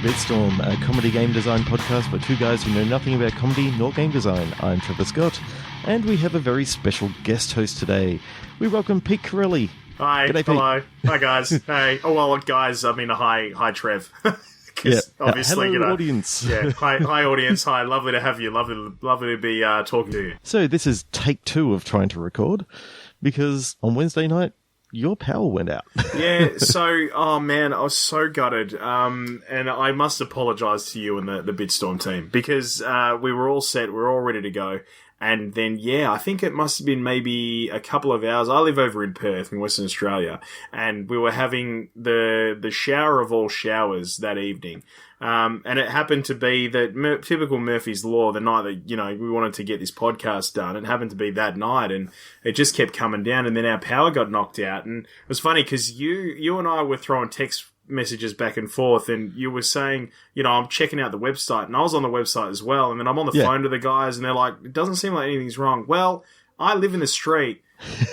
Bitstorm, a comedy game design podcast by two guys who know nothing about comedy nor game design. I'm Trevor Scott, and we have a very special guest host today. We welcome Pete Curulli. Hi, G'day, hello. Hi, guys. Hey. Oh, well, guys, I mean, hi, Trev. Yeah. Obviously, hello, audience. Yeah, hi, audience. Hi, lovely to have you. Lovely to be talking to you. So this is take 2 of trying to record, because on Wednesday night, your power went out. Yeah, so, oh man, I was so gutted. And I must apologise to you and the Bitstorm team, because we were all set, we were all ready to go. And then, yeah, I think it must have been maybe a couple of hours. I live over in Perth in Western Australia, and we were having the shower of all showers that evening. And it happened to be that typical Murphy's Law, the night that, you know, we wanted to get this podcast done, it happened to be that night, and it just kept coming down, and then our power got knocked out. And it was funny because you and I were throwing text messages back and forth, and you were saying, you know, I'm checking out the website, and I was on the website as well, and then I'm on the phone to the guys, and they're like, it doesn't seem like anything's wrong. Well, I live in the street,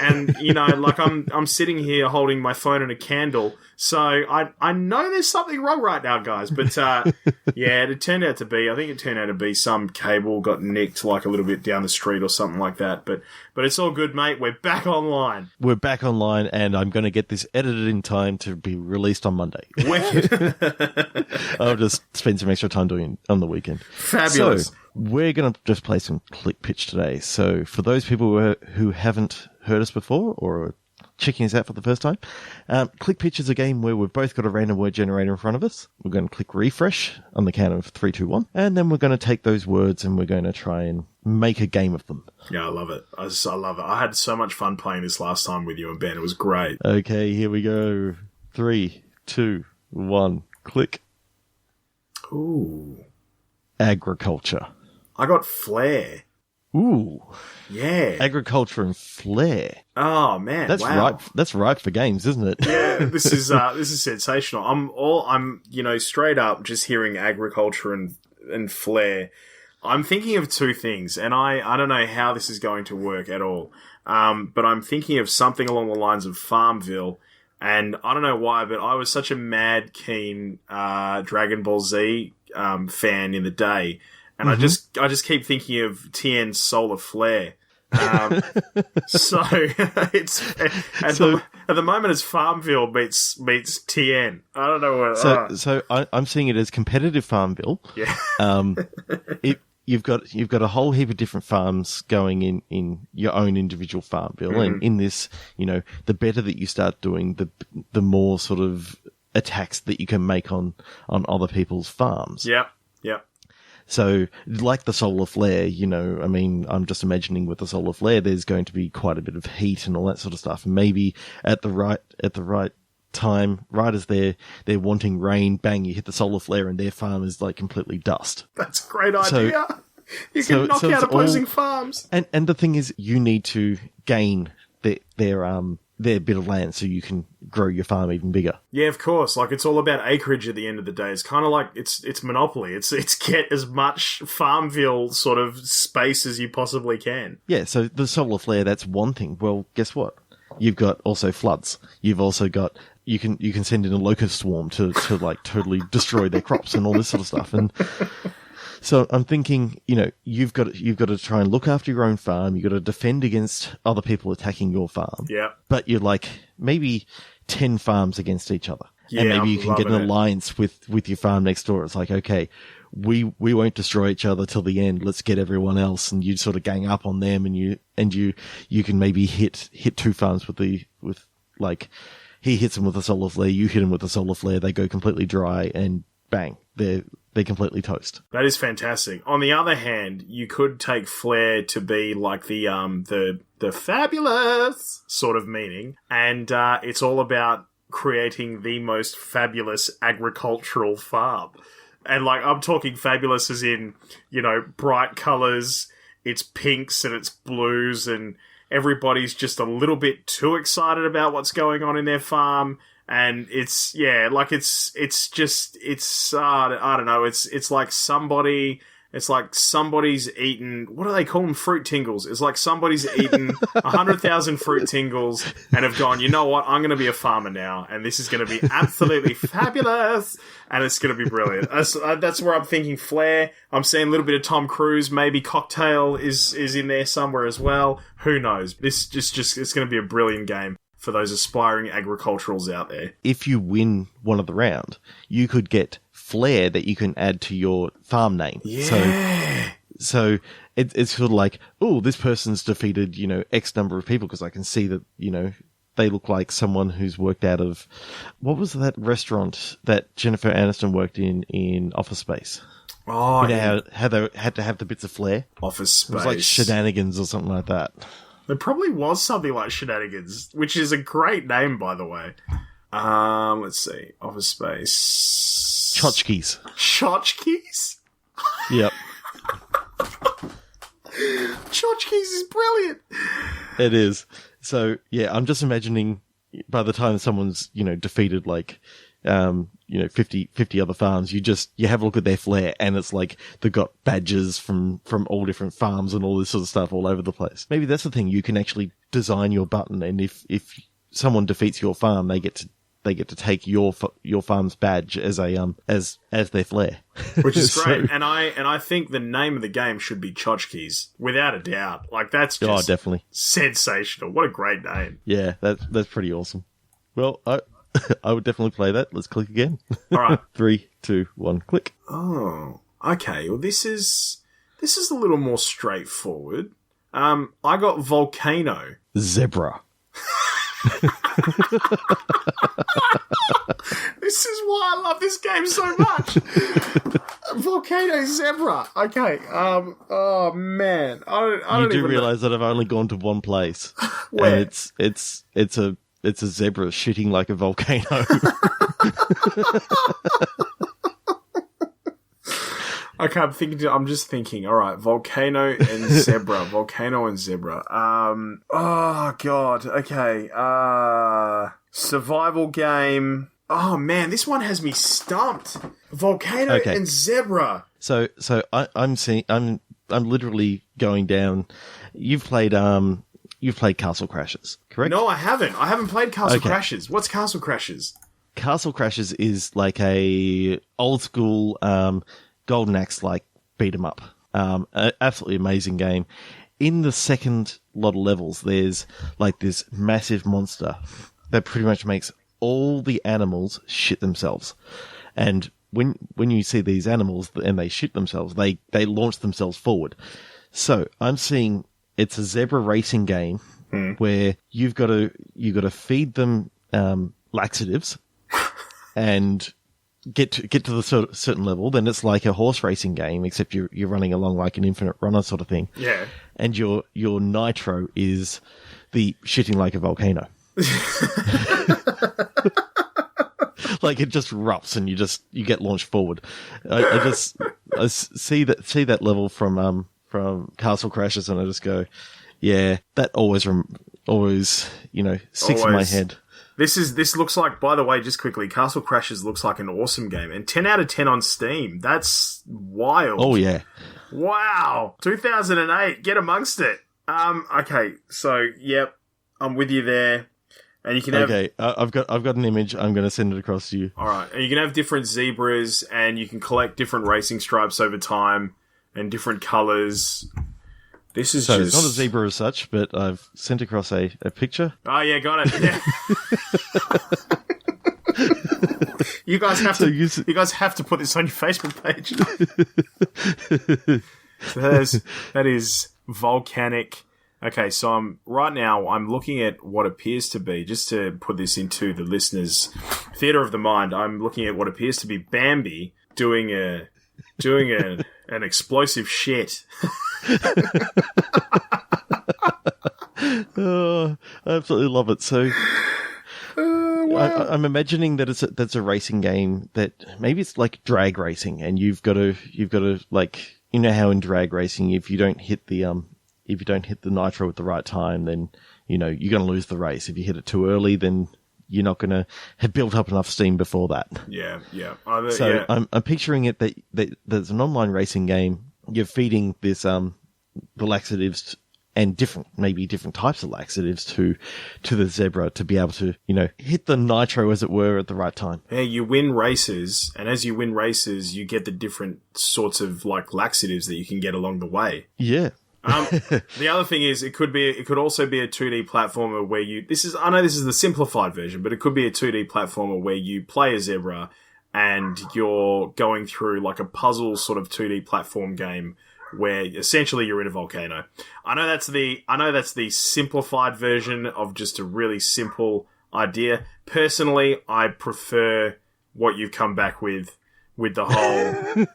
and, you know, like, I'm sitting here holding my phone and a candle, so I know there's something wrong right now, guys, but, yeah, it turned out to be some cable got nicked, like, a little bit down the street or something like that, but it's all good, mate. We're back online. We're back online, and I'm going to get this edited in time to be released on Monday. Wicked. I'll just spend some extra time doing it on the weekend. Fabulous. So, we're going to just play some Click Pitch today. So, for those people who haven't heard us before or are checking us out for the first time, Click Pitch is a game where we've both got a random word generator in front of us. We're going to click refresh on the count of 3, 2, 1, and then we're going to take those words and we're going to try and make a game of them. Yeah, I love it. I love it. I had so much fun playing this last time with you and Ben. It was great. Okay, here we go. 3, 2, 1, click. Ooh. Agriculture. I got flair. Ooh. Yeah. Agriculture and flair. Oh man. That's wow. That's ripe for games, isn't it? Yeah, this is sensational. I'm you know, straight up just hearing agriculture and flair. I'm thinking of two things, and I don't know how this is going to work at all. But I'm thinking of something along the lines of Farmville, and I don't know why, but I was such a mad keen Dragon Ball Z fan in the day. And I just keep thinking of TN's Solar Flare. So it's at the moment it's Farmville meets TN. I don't know what. So I'm seeing it as competitive Farmville. Yeah. You've got a whole heap of different farms going in your own individual Farmville, and in this, you know, the better that you start doing, the more sort of attacks that you can make on other people's farms. Yep. Yep. So, like the solar flare, you know, I mean, I'm just imagining with the solar flare, there's going to be quite a bit of heat and all that sort of stuff. And maybe at the right time, right as they're wanting rain, bang, you hit the solar flare and their farm is like completely dust. That's a great idea. You can knock out opposing farms. And the thing is, you need to gain their bit of land so you can grow your farm even bigger. Yeah, of course. Like, it's all about acreage at the end of the day. It's kind of like it's Monopoly. It's get as much Farmville sort of space as you possibly can. Yeah, so the solar flare, that's one thing. Well, guess what? You've got also floods. You've also got you can send in a locust swarm to like totally destroy their crops and all this sort of stuff. And so I'm thinking, you know, you've got to try and look after your own farm. You've got to defend against other people attacking your farm. Yeah. But you're like maybe 10 farms against each other. Yeah, and maybe I'm you can get an loving it. alliance with your farm next door. It's like, okay, we won't destroy each other till the end. Let's get everyone else, and you sort of gang up on them, and you can maybe hit 2 farms with like, he hits them with a solar flare, you hit them with a solar flare, they go completely dry, and bang, they're completely toast. That is fantastic. On the other hand, you could take flair to be like the fabulous sort of meaning, and it's all about creating the most fabulous agricultural farm. And like, I'm talking fabulous as in, you know, bright colours, it's pinks and it's blues, and everybody's just a little bit too excited about what's going on in their farm. And it's, yeah, like it's I don't know, it's like somebody It's like somebody's eaten, what do they call them? Fruit tingles. It's like somebody's eaten 100,000 fruit tingles and have gone, you know what? I'm going to be a farmer now, and this is going to be absolutely fabulous, and it's going to be brilliant. That's where I'm thinking flair. I'm seeing a little bit of Tom Cruise. Maybe Cocktail is in there somewhere as well. Who knows? This just it's going to be a brilliant game for those aspiring agriculturals out there. If you win one of the round, you could get flair that you can add to your farm name. Yeah. So it's sort of like, oh, this person's defeated, X number of people, because I can see that, they look like someone who's worked out of, what was that restaurant that Jennifer Aniston worked in Office Space? Oh, yeah. How they had to have the bits of flair? Office Space. It was like Shenanigans or something like that. There probably was something like Shenanigans, which is a great name, by the way. Let's see. Office Space. Tchotchkes. Tchotchkes? Yep. Tchotchkes is brilliant. It is. So, yeah, I'm just imagining by the time someone's, defeated like, 50 other farms, you have a look at their flair, and it's like they've got badges from all different farms and all this sort of stuff all over the place. Maybe that's the thing. You can actually design your button, and if someone defeats your farm, they get to take your farm's badge as their flair, which is great. And I think the name of the game should be Tchotchkes, without a doubt. Like, that's just definitely sensational. What a great name. Yeah, that's pretty awesome. Well, I would definitely play that. Let's click again. All right. 3, 2, 1, click. Oh, okay. Well, this is a little more straightforward. I got Volcano. Zebra. This is why I love this game so much. Volcano Zebra. Okay. Oh man. I don't You do even realize that I've only gone to one place. Where? And it's a zebra shitting like a volcano. Okay, I'm just thinking, all right, Volcano and Zebra. Volcano and Zebra. Oh, God. Okay. Survival game. Oh, man, this one has me stumped. Volcano and Zebra. So I'm literally going down. You've played Castle Crashers, correct? No, I haven't. I haven't played Castle Crashers. What's Castle Crashers? Castle Crashers is like a old school, Golden Axe like beat 'em up. Absolutely amazing game. In the second lot of levels, there's like this massive monster that pretty much makes all the animals shit themselves. And when you see these animals and they shit themselves, they launch themselves forward. So I'm seeing it's a zebra racing game where you've got to feed them laxatives and get to the certain level. Then it's like a horse racing game, except you're running along like an infinite runner sort of thing. Yeah. And your nitro is the shitting like a volcano. Like it just erupts and you get launched forward. I see that level from Castle Crashers, and I just go, yeah, that always sticks in my head. This looks like, by the way, just quickly, Castle Crashers looks like an awesome game, and 10 out of 10 on Steam. That's wild. Oh yeah. Wow. 2008. Get amongst it. Okay. So, yep, I'm with you there. And you can have... Okay, I've got an image. I'm going to send it across to you. All right. And you can have different zebras, and you can collect different racing stripes over time and different colours. This is It's not a zebra as such, but I've sent across a picture. Oh, yeah, got it. Yeah. You guys have to put this on your Facebook page. So that is volcanic. Okay, so I'm looking at what appears to be, just to put this into the listeners' theatre of the mind, I'm looking at what appears to be Bambi doing an explosive shit. Oh, I absolutely love it. So wow. I'm imagining that that's a racing game that maybe it's like drag racing, and you've got to like, you know how in drag racing, if you don't hit the nitro at the right time, then you're going to lose the race. If you hit it too early, then you're not going to have built up enough steam before that. Yeah. I'm picturing it that there's an online racing game you're feeding this the laxatives and maybe different types of laxatives to the zebra to be able to, hit the nitro, as it were, at the right time. Yeah, you win races, and as you win races, you get the different sorts of laxatives that you can get along the way. Yeah. The other thing is, it could also be a 2D platformer where I know this is the simplified version, but it could be a 2D platformer where you play a zebra and you're going through a puzzle sort of 2D platform game where essentially you're in a volcano. I know that's the simplified version of just a really simple idea. Personally, I prefer what you've come back with the whole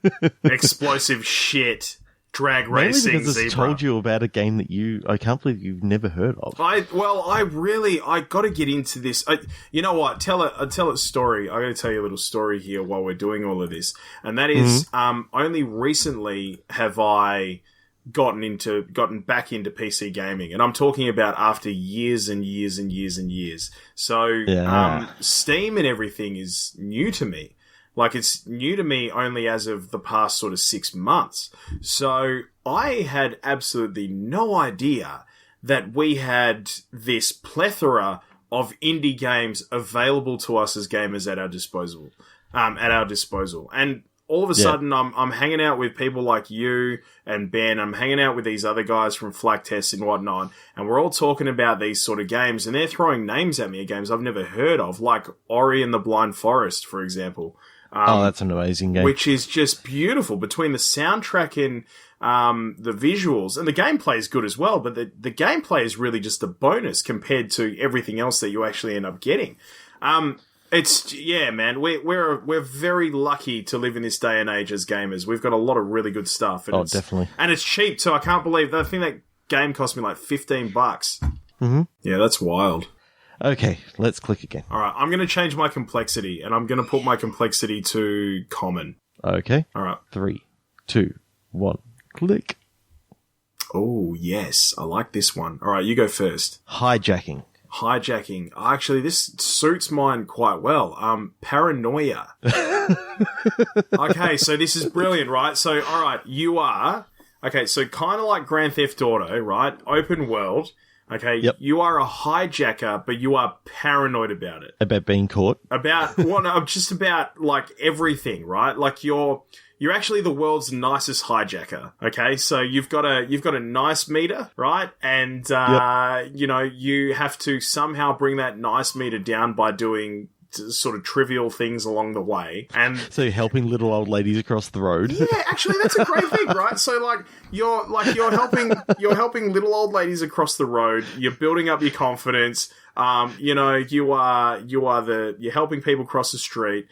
explosive shit drag racing because zebra. It's told you about a game that I can't believe you've never heard of. I got to get into this. You know what? Tell a story. I'm going to tell you a little story here while we're doing all of this, and that is, only recently have I gotten back into PC gaming, and I'm talking about after years and years and years and years. So, Steam and everything is new to me. It's new to me only as of the past sort of 6 months. So I had absolutely no idea that we had this plethora of indie games available to us as gamers at our disposal. And all of a sudden, I'm hanging out with people like you and Ben. I'm hanging out with these other guys from Flak Test and whatnot, and we're all talking about these sort of games, and they're throwing names at me of games I've never heard of, like Ori and the Blind Forest, for example. That's an amazing game. Which is just beautiful. Between the soundtrack and the visuals, and the gameplay is good as well, but the gameplay is really just a bonus compared to everything else that you actually end up getting. Man, we're very lucky to live in this day and age as gamers. We've got a lot of really good stuff. And Definitely. And it's cheap too. I can't believe that. I think that game cost me $15. Mm-hmm. Yeah, that's wild. Okay, let's click again. All right, I'm going to change my complexity, and I'm going to put my complexity to common. Okay. All right. 3, 2, 1, click. Oh, yes. I like this one. All right, you go first. Hijacking. Actually, this suits mine quite well. Paranoia. Okay, so this is brilliant, right? So, all right, you are... Okay, so kind of like Grand Theft Auto, right? Open world... Okay, yep. You are a hijacker, but you are paranoid about it. About being caught? Just about, everything, right? You're actually the world's nicest hijacker, okay? So you've got a nice meter, right? And, you have to somehow bring that nice meter down by doing sort of trivial things along the way. And so you're helping little old ladies across the road. Yeah, actually that's a great thing, right? So you're helping little old ladies across the road. You're building up your confidence. You're helping people cross the street.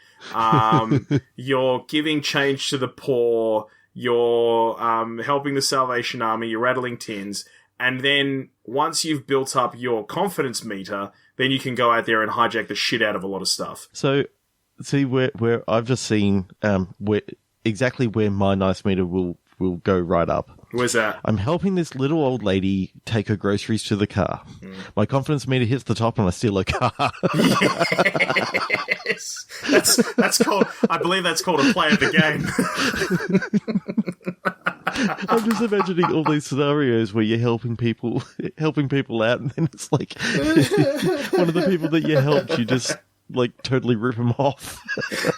You're giving change to the poor. You're helping the Salvation Army. You're rattling tins. And then once you've built up your confidence meter, then you can go out there and hijack the shit out of a lot of stuff. So, see where I've just seen where my nice meter will go right up. Where's that? I'm helping this little old lady take her groceries to the car. My confidence meter hits the top and I steal her car. Yes. That's called, I believe that's called a play of the game. I'm just imagining all these scenarios where you're helping people out, and then it's like one of the people that you helped, you just totally rip them off.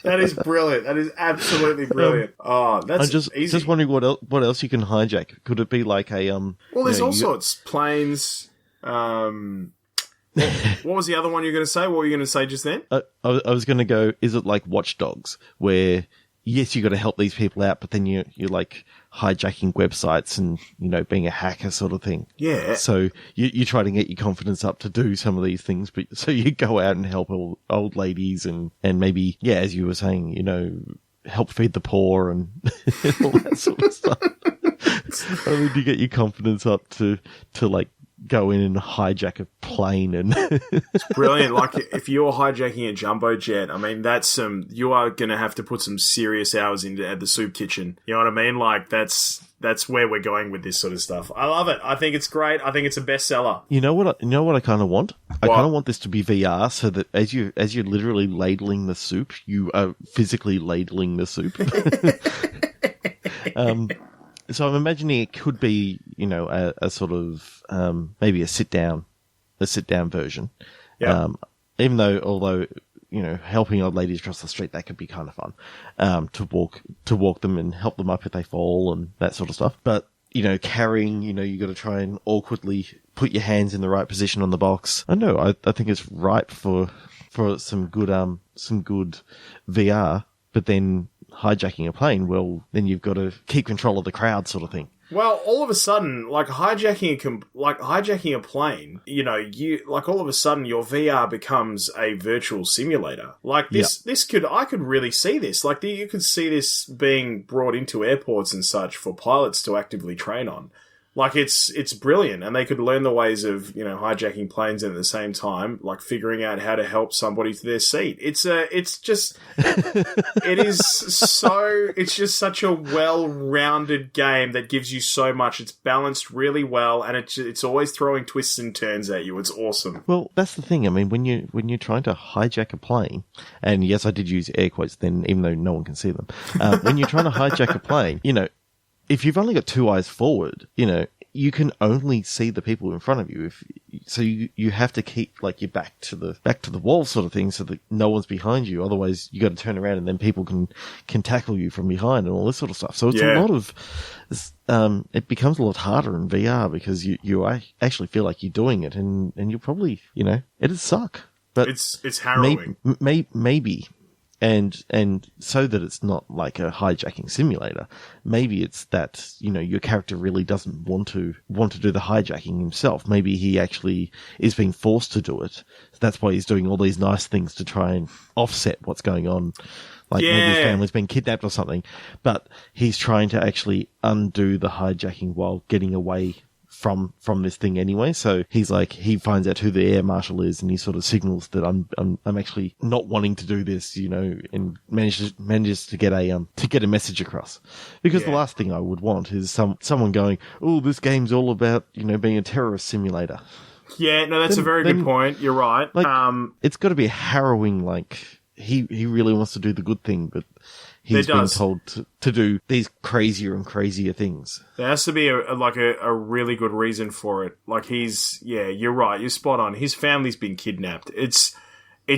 That is brilliant. That is absolutely brilliant. That's I'm just wondering what else you can hijack. Could it be like a Well, there's all sorts. Planes. What was the other one you were going to say? What were you going to say just then? I was going to go. Is it like Watch Dogs, where yes, you got to help these people out, but then you're hijacking websites and, being a hacker sort of thing. Yeah. So you try to get your confidence up to do some of these things, but so you go out and help old ladies and maybe, as you were saying, help feed the poor and all that sort of stuff. Only to get your confidence up to go in and hijack a plane and it's brilliant. If you're hijacking a jumbo jet, I mean, you are going to have to put some serious hours into at the soup kitchen. You know what I mean? That's where we're going with this sort of stuff. I love it. I think it's great. I think it's a bestseller. You know what I kind of want? I kind of want this to be VR, so that as you're literally ladling the soup, you are physically ladling the soup. So I'm imagining it could be, a sort of maybe a sit down version. Yeah. Although helping old ladies across the street, that could be kind of fun. To walk them and help them up if they fall and that sort of stuff. But carrying, you got to try and awkwardly put your hands in the right position on the box. I know. I think it's ripe for some good VR. But then hijacking a plane, well, then you've got to keep control of the crowd, sort of thing. Well, all of a sudden, like hijacking a plane, all of a sudden your VR becomes a virtual simulator. Like I could really see this. Like you could see this being brought into airports and such for pilots to actively train on. Like it's brilliant, and they could learn the ways of hijacking planes and at the same time like figuring out how to help somebody to their seat. It's just such a well-rounded game that gives you so much. It's balanced really well, and it's always throwing twists and turns at you. It's awesome. Well, that's the thing. I mean, when you're trying to hijack a plane, and yes, I did use air quotes then, even though no one can see them. When you're trying to hijack a plane, if you've only got two eyes forward, you can only see the people in front of you. So you have to keep like your back to the wall sort of thing so that no one's behind you. Otherwise you got to turn around and then people can tackle you from behind and all this sort of stuff. So it's a lot of, it becomes a lot harder in VR because you actually feel like you're doing it and you'll probably, it'd suck. But it's harrowing. Maybe. And so that it's not like a hijacking simulator, maybe it's that, your character really doesn't want to do the hijacking himself. Maybe he actually is being forced to do it. So that's why he's doing all these nice things to try and offset what's going on. Like maybe his family's been kidnapped or something, but he's trying to actually undo the hijacking while getting away from this thing anyway. So he's like, he finds out who the air marshal is and he sort of signals that I'm actually not wanting to do this, and manages to get a message across. Because the last thing I would want is someone going, oh, this game's all about, being a terrorist simulator. Yeah, no, that's a very good point. You're right. Like, it's got to be harrowing, like, he really wants to do the good thing, but he's been told to do these crazier and crazier things. There has to be a really good reason for it. Like you're right. You're spot on. His family's been kidnapped. It's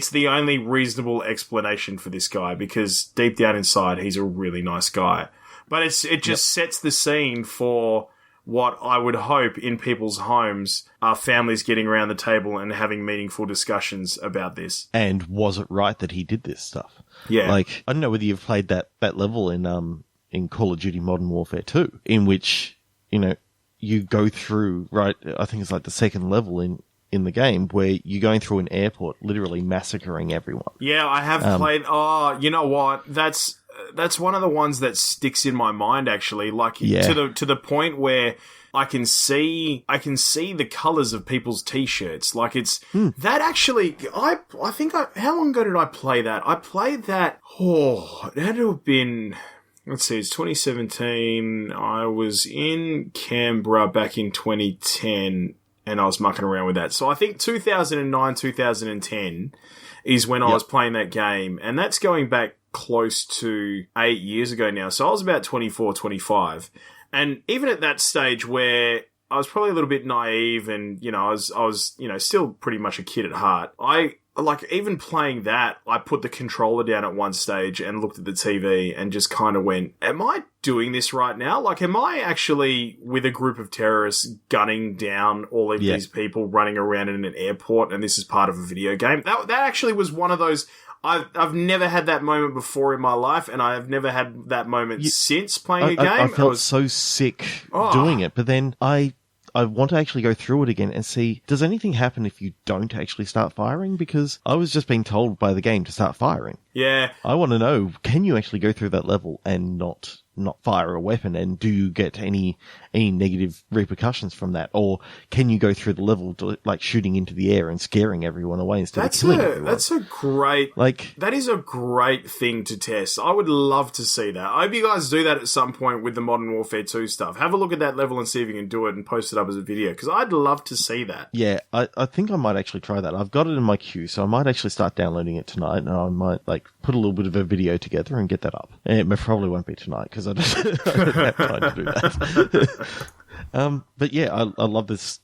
the only reasonable explanation for this guy because deep down inside, he's a really nice guy. But it just sets the scene for what I would hope in people's homes are families getting around the table and having meaningful discussions about this. And was it right that he did this stuff? Yeah. Like, I don't know whether you've played that level in Call of Duty Modern Warfare 2, in which, you go through, right, I think it's like the second level in the game where you're going through an airport, literally massacring everyone. Yeah, I have played, you know what, that's one of the ones that sticks in my mind actually, like to the point where I can see the colours of people's t-shirts. Like it's that actually how long ago did I play that? I played that it had to have been, let's see, it's 2017. I was in Canberra back in 2010 and I was mucking around with that. So I think 2009, 2010 is when I was playing that game, and that's going back close to 8 years ago now. So I was about 24, 25. And even at that stage where I was probably a little bit naive and, I was still pretty much a kid at heart, even playing that, I put the controller down at one stage and looked at the TV and just kind of went, am I doing this right now? Like, am I actually with a group of terrorists gunning down all of these people running around in an airport and this is part of a video game? That actually was one of those... I've never had that moment before in my life, and I have never had that moment since playing a game. I felt so sick doing it, but then I want to actually go through it again and see, does anything happen if you don't actually start firing? Because I was just being told by the game to start firing. Yeah. I want to know, can you actually go through that level and not fire a weapon, and do you get any negative repercussions from that, or can you go through the level like shooting into the air and scaring everyone away instead of killing everyone? That is a great thing to test. I would love to see that. I hope you guys do that at some point with the Modern Warfare 2 stuff. Have a look at that level and see if you can do it and post it up as a video, because I'd love to see that. Yeah, I think I might actually try that. I've got it in my queue, so I might actually start downloading it tonight, and I might put a little bit of a video together and get that up. It probably won't be tonight because I don't have time to do that. But yeah, I love this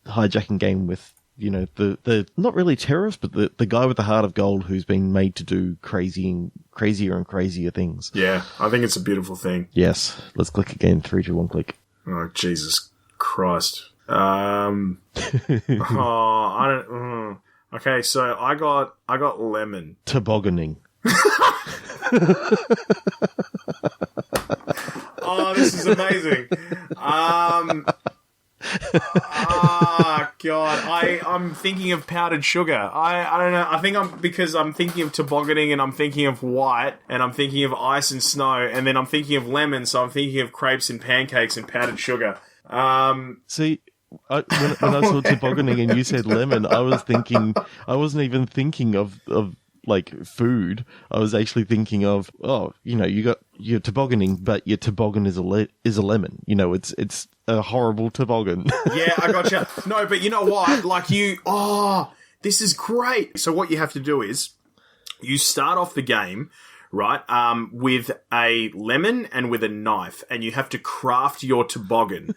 hijacking game with, the not really terrorist, but the guy with the heart of gold who's been made to do crazier and crazier things. Yeah, I think it's a beautiful thing. Yes. Let's click again. 3, 2, 1, click. Oh, Jesus Christ. I don't. Okay, so I got lemon. Tobogganing. Oh, this is amazing. God, I'm thinking of powdered sugar. I don't know. I think I'm thinking of tobogganing, and I'm thinking of white, and I'm thinking of ice and snow, and then I'm thinking of lemon, so I'm thinking of crepes and pancakes and powdered sugar. See, when I saw tobogganing and you said lemon, I wasn't even thinking of like food. I was actually thinking of, you got your tobogganing, but your toboggan is a lemon. It's a horrible toboggan. Yeah, I gotcha. No, but you know what? Like this is great. So what you have to do is you start off the game, right, with a lemon and with a knife, and you have to craft your toboggan.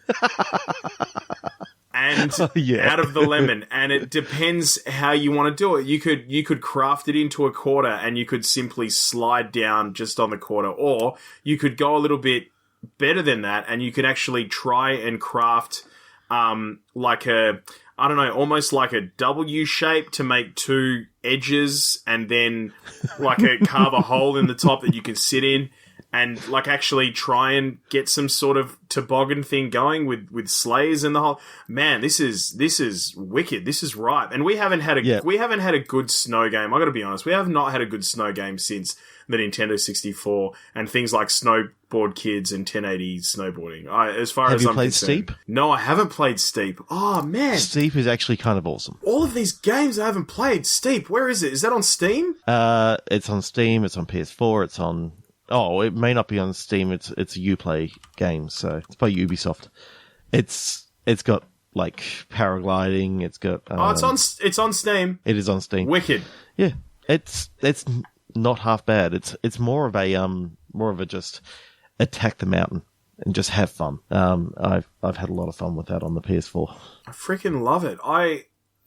And out of the lemon, and it depends how you want to do it. You could craft it into a quarter, and you could simply slide down just on the quarter, or you could go a little bit better than that, and you could actually try and craft like almost like a W shape to make 2 edges, and then like carve a hole in the top that you can sit in. And like actually try and get some sort of toboggan thing going with sleighs and the whole. Man, this is wicked. This is ripe. And we haven't had a good snow game. I got to be honest, we have not had a good snow game since the Nintendo 64 and things like Snowboard Kids and 1080 snowboarding. Have you played Steep? No, I haven't played Steep. Oh man, Steep is actually kind of awesome. All of these games I haven't played. Steep, where is it? Is that on Steam? It's on Steam. It's on PS4. It's on. Oh, it may not be on Steam. It's a Uplay game, so it's by Ubisoft. It's got like paragliding. It's got. It's on Steam. It is on Steam. Wicked. Yeah, it's not half bad. It's more of a just attack the mountain and just have fun. I've had a lot of fun with that on the PS4. I freaking love it.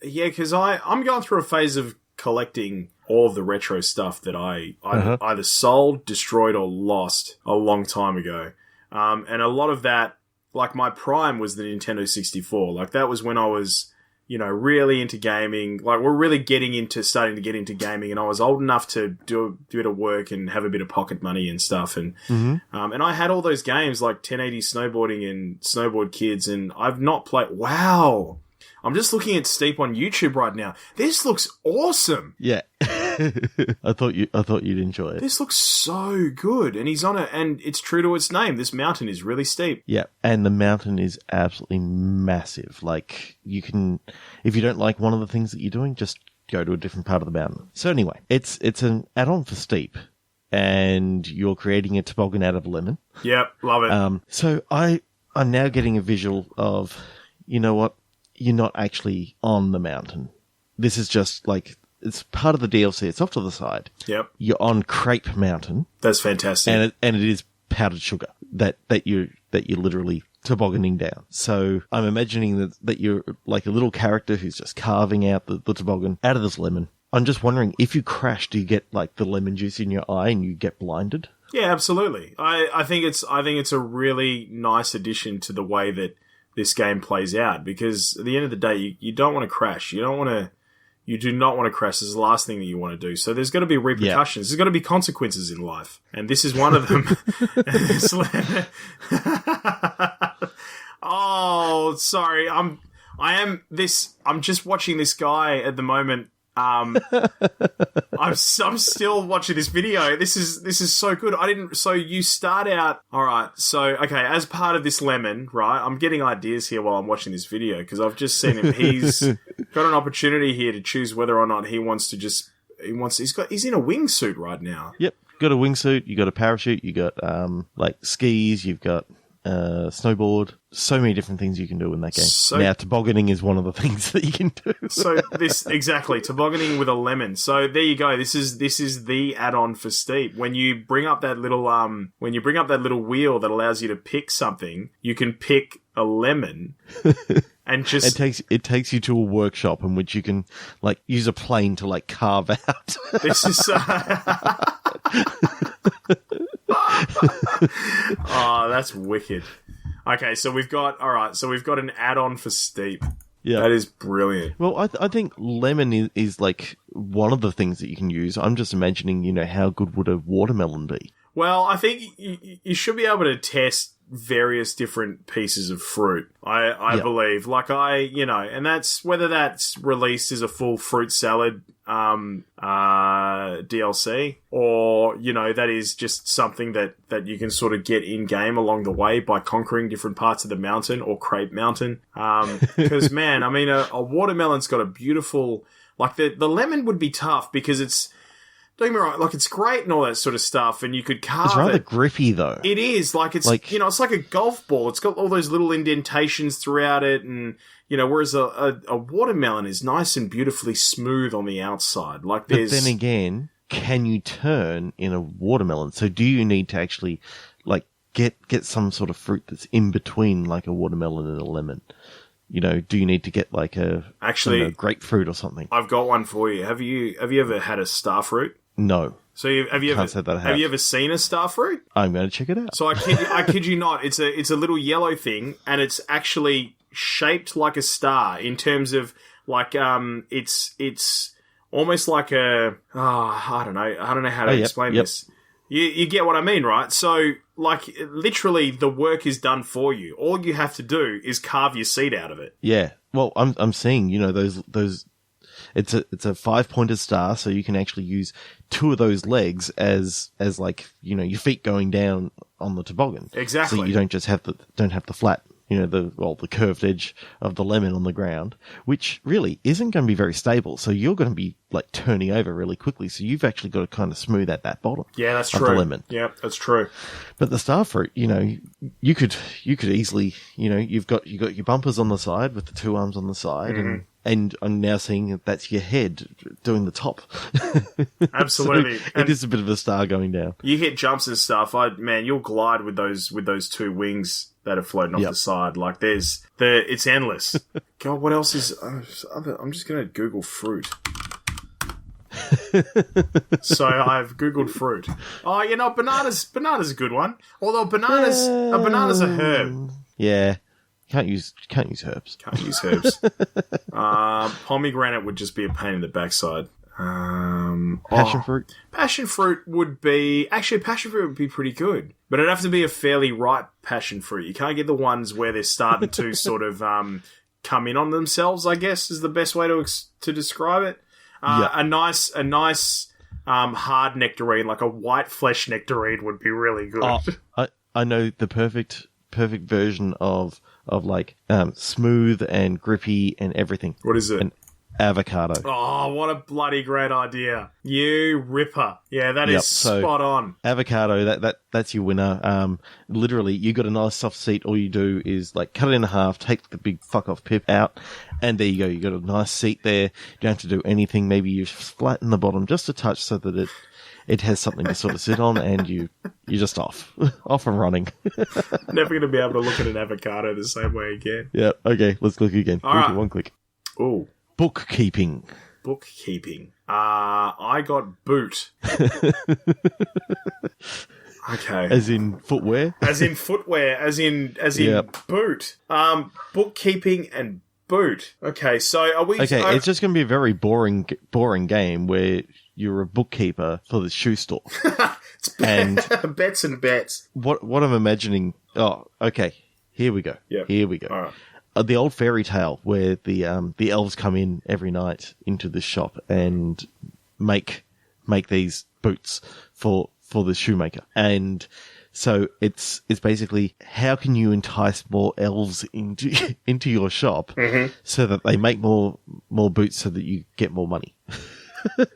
Because I'm going through a phase of collecting all of the retro stuff that I either sold, destroyed, or lost a long time ago. And a lot of that, like my prime was the Nintendo 64. Like that was when I was, really into gaming. Like we're really starting to get into gaming, and I was old enough to do a bit of work and have a bit of pocket money and stuff. And and I had all those games like 1080 snowboarding and Snowboard Kids, and I've not played. Wow. I'm just looking at Steep on YouTube right now. This looks awesome. Yeah. I thought you'd enjoy it. This looks so good. And he's on it, and it's true to its name. This mountain is really steep. Yeah, and the mountain is absolutely massive. Like, you can, if you don't like one of the things that you're doing, just go to a different part of the mountain. So anyway, it's an add-on for Steep, and you're creating a toboggan out of a lemon. Yep, love it. So I'm now getting a visual of, you know what? You're not actually on the mountain. This is just like, it's part of the DLC. It's off to the side. Yep. You're on Crepe Mountain. That's fantastic. And it is powdered sugar that you're literally tobogganing down. So I'm imagining that you're like a little character who's just carving out the toboggan out of this lemon. I'm just wondering, if you crash, do you get like the lemon juice in your eye and you get blinded? Yeah, absolutely. I think it's a really nice addition to the way that this game plays out, because at the end of the day, you don't want to crash. You do not want to crash. This is the last thing that you want to do. So there's got to be repercussions. There's got to be consequences in life. And this is one of them. Oh, sorry. I'm just watching this guy at the moment. I'm still watching this video. This is so good. So you start out, all right. So, okay, as part of this lemon, right? I'm getting ideas here while I'm watching this video, because I've just seen him. He's got an opportunity here to choose whether or not he wants to he's in a wingsuit right now. Yep. Got a wingsuit. You got a parachute. You got, like skis. You've got, snowboard. So many different things you can do in that game. So- now, tobogganing is one of the things that you can do. So exactly, tobogganing with a lemon. So there you go. This is the add-on for Steep. When you bring up that little wheel that allows you to pick something, you can pick a lemon and just it takes you to a workshop in which you can like use a plane to like carve out. This is oh, that's wicked. Okay, so we've got an add-on for Steep. Yeah, that is brilliant. Well, I think lemon is like one of the things that you can use. I'm just imagining, how good would a watermelon be? Well, I think you should be able to test various different pieces of fruit. I believe, and that's whether that's released as a full fruit salad DLC, or that is just something that you can sort of get in game along the way by conquering different parts of the mountain or Crepe Mountain. Because man, I mean, a watermelon's got a beautiful, like the lemon would be tough because it's. Don't get me wrong, like it's great and all that sort of stuff, and you could carve it. It's rather grippy though. It is, it's it's like a golf ball. It's got all those little indentations throughout it, and whereas a watermelon is nice and beautifully smooth on the outside. But then again, can you turn in a watermelon? So do you need to actually get some sort of fruit that's in between like a watermelon and a lemon? Do you need to get like a grapefruit or something? I've got one for you. Have you ever had a starfruit? No. So have you ever seen a starfruit? I'm going to check it out. So I kid you not, it's a little yellow thing, and it's actually shaped like a star in terms of it's almost like I don't know how to explain this. You get what I mean, right? So literally the work is done for you. All you have to do is carve your seed out of it. Yeah. Well, I'm seeing, those it's a 5-pointed star, so you can actually use 2 of those legs as your feet going down on the toboggan. Exactly. So you don't just have the flat, the curved edge of the lemon on the ground, which really isn't going to be very stable. So you're going to be like turning over really quickly. So you've actually got to kind of smooth out that bottom. Yeah, that's of true. The lemon. Yeah, that's true. But the starfruit, you could easily, you've got your bumpers on the side with the 2 arms on the side, and I'm now seeing that's your head doing the top. Absolutely. So it is a bit of a star going down. You hit jumps and stuff. You'll glide with those 2 wings that are floating off the side. It's endless. God, what else is? I'm just gonna Google fruit. So I've Googled fruit. Oh, bananas a good one. Although a banana's a herb. Yeah. Can't use herbs. Can't use herbs. Pomegranate would just be a pain in the backside. Passion fruit? Passion fruit would be pretty good. But it'd have to be a fairly ripe passion fruit. You can't get the ones where they're starting to sort of come in on themselves, I guess, is the best way to describe it. A nice hard nectarine, like a white flesh nectarine, would be really good. I know the perfect version of smooth and grippy and everything. What is it? An avocado. Oh, what a bloody great idea. You ripper. Yeah, that is spot on. Avocado, that's your winner. Literally, you got a nice soft seat. All you do is cut it in half, take the big fuck off pip out, and there you go. You got a nice seat there. You don't have to do anything. Maybe you flatten the bottom just a touch so that it has something to sort of sit on, and you're just off and running. Never going to be able to look at an avocado the same way again. Yeah, okay, let's look again. All right. One click. Ooh. Bookkeeping. I got boot. Okay. As in footwear? As in boot. Bookkeeping and boot. Okay, so are we... Okay, it's just going to be a very boring game where you're a bookkeeper for the shoe store. And bets and bets. What I'm imagining... Oh, okay. Here we go. Yep. Here we go. All right. The old fairy tale where the elves come in every night into the shop and make these boots for the shoemaker. And so it's basically how can you entice more elves into your shop so that they make more boots so that you get more money.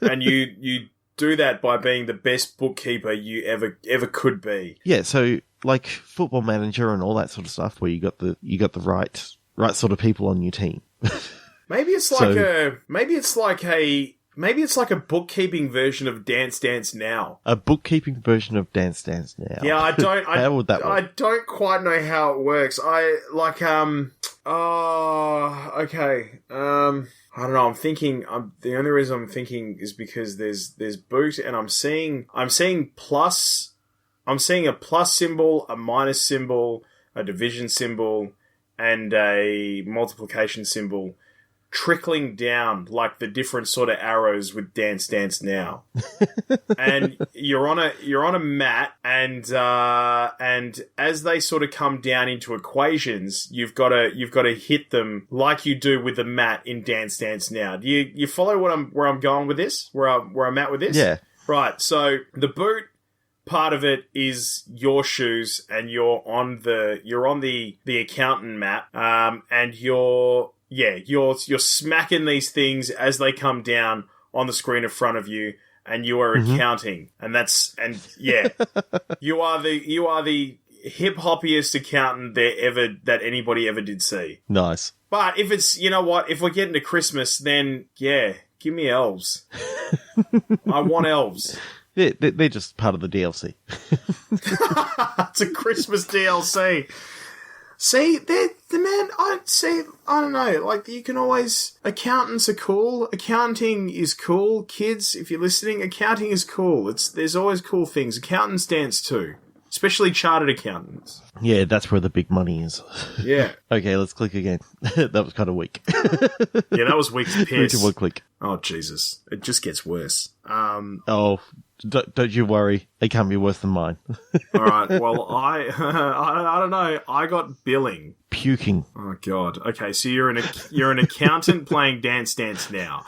And you do that by being the best bookkeeper you ever could be. Yeah, so like Football Manager and all that sort of stuff, where you got the right sort of people on your team. Maybe it's like a bookkeeping version of Dance Dance Now. A bookkeeping version of Dance Dance Now. Yeah, How would that work? I don't quite know how it works. Okay. I don't know. I'm thinking. The only reason I'm thinking is because there's boot, and I'm seeing plus. I'm seeing a plus symbol, a minus symbol, a division symbol, and a multiplication symbol trickling down like the different sort of arrows with Dance Dance Now. And you're on a mat, and as they sort of come down into equations, you've got to hit them like you do with the mat in Dance Dance Now. Do you follow where I'm going with this? Where I'm at with this? Yeah. Right. So the boot part of it is your shoes, and you're on the accountant map, and you're smacking these things as they come down on the screen in front of you, and you are accounting, you are the hip hoppiest accountant that anybody ever did see. Nice. But if it's, you know what, if we're getting to Christmas, then yeah, give me elves. I want elves. Yeah, they're just part of the DLC. It's a Christmas DLC. See, I don't know, like, you can always, accountants are cool, accounting is cool, kids, if you're listening, accounting is cool, there's always cool things, accountants dance too, especially chartered accountants. Yeah, that's where the big money is. Yeah. Okay, let's click again. That was kind of weak. Yeah, that was weak to piss. 3, 2, 1, click. Oh, Jesus. It just gets worse. Don't you worry. They can't be worse than mine. All right. Well, I don't know. I got billing. Puking. Oh God. Okay, so you're an accountant playing Dance Dance Now.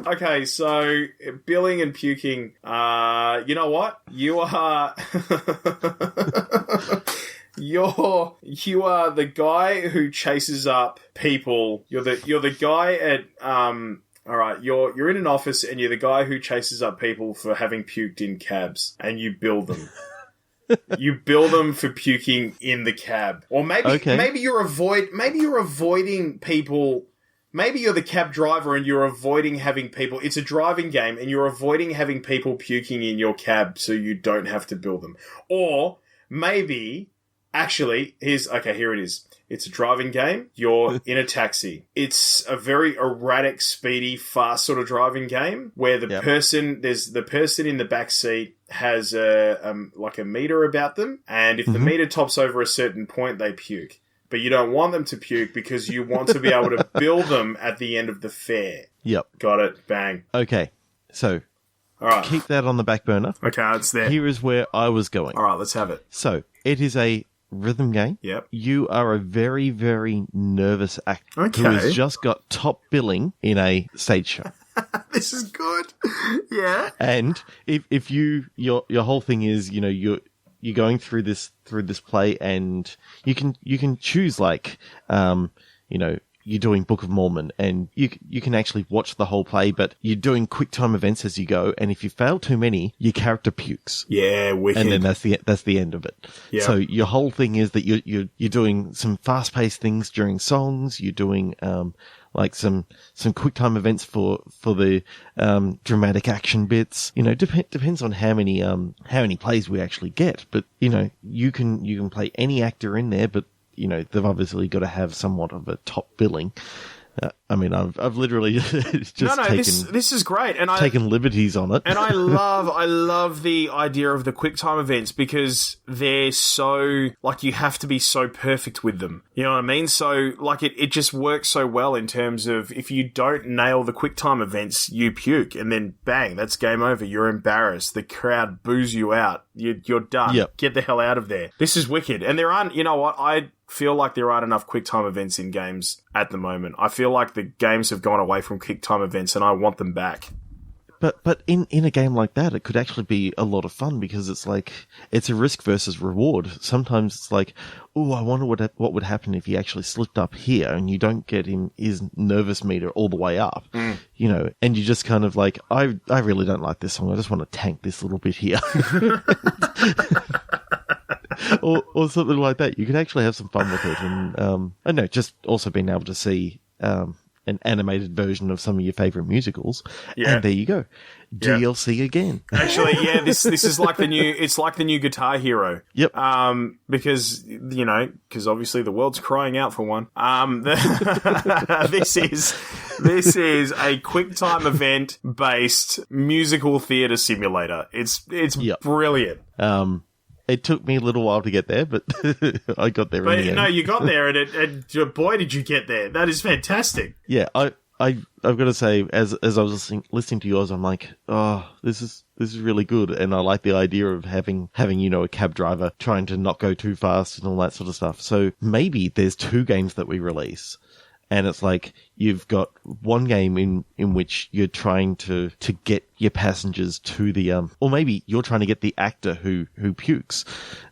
Okay, so billing and puking. You know what? You are. You are the guy who chases up people. You're the guy at all right, you're in an office, and you're the guy who chases up people for having puked in cabs, and you bill them. You bill them for puking in the cab. Or maybe you're avoiding people. Maybe you're the cab driver and you're avoiding having people. It's a driving game, and you're avoiding having people puking in your cab so you don't have to bill them. Or maybe actually, here it is. It's a driving game. You're in a taxi. It's a very erratic, speedy, fast sort of driving game where the person in the back seat has a meter about them, and if the meter tops over a certain point, they puke. But you don't want them to puke because you want to be able to bill them at the end of the fare. Yep. Got it. Bang. Okay. So, all right. Keep that on the back burner. Okay, it's there. Here is where I was going. All right, let's have it. So, it is a rhythm game. Yep. You are a very, very nervous actor who has just got top billing in a stage show. This is good. Yeah. And if your whole thing is, you know, you're going through this play, and you can choose, like, you know, you're doing Book of Mormon, and you can actually watch the whole play, but you're doing QuickTime events as you go, and if you fail too many, your character pukes. Yeah, wicked. And then that's the end of it. Yeah. So your whole thing is that you're doing some fast paced things during songs. You're doing like some QuickTime events for the dramatic action bits. You know, depends on how many plays we actually get. But you know, you can play any actor in there, but you know, they've obviously got to have somewhat of a top billing. I mean, I've literally just this is great, and taken liberties on it. And I love the idea of the QuickTime events because they're so, like, you have to be so perfect with them. You know what I mean? So, like, it just works so well in terms of if you don't nail the QuickTime events, you puke, and then bang, that's game over. You're embarrassed. The crowd boos you out. You're done. Yep. Get the hell out of there. This is wicked. And there aren't, you know what, I feel like there aren't enough QuickTime events in games at the moment. I feel like the games have gone away from QuickTime events, and I want them back. But in a game like that, it could actually be a lot of fun because it's like, it's a risk versus reward. Sometimes it's like, oh, I wonder what would happen if he actually slipped up here, and you don't get his nervous meter all the way up, you know, and you just kind of like, I really don't like this song. I just want to tank this little bit here. or something like that. You can actually have some fun with it. And, I don't know, just also being able to see, an animated version of some of your favorite musicals. Yeah. And there you go. DLC again. Actually, yeah, this is like the new Guitar Hero. Yep. Because, you know, because obviously the world's crying out for one. This is a QuickTime event based musical theater simulator. It's brilliant. It took me a little while to get there, but I got there in the end. No, you got there, and boy, did you get there. That is fantastic. Yeah, I've got to say, as I was listening to yours, I'm like, oh, this is really good, and I like the idea of having you know, a cab driver trying to not go too fast and all that sort of stuff. So maybe there's 2 games that we release. And it's like, you've got one game in which you're trying to get your passengers to the, or maybe you're trying to get the actor who pukes,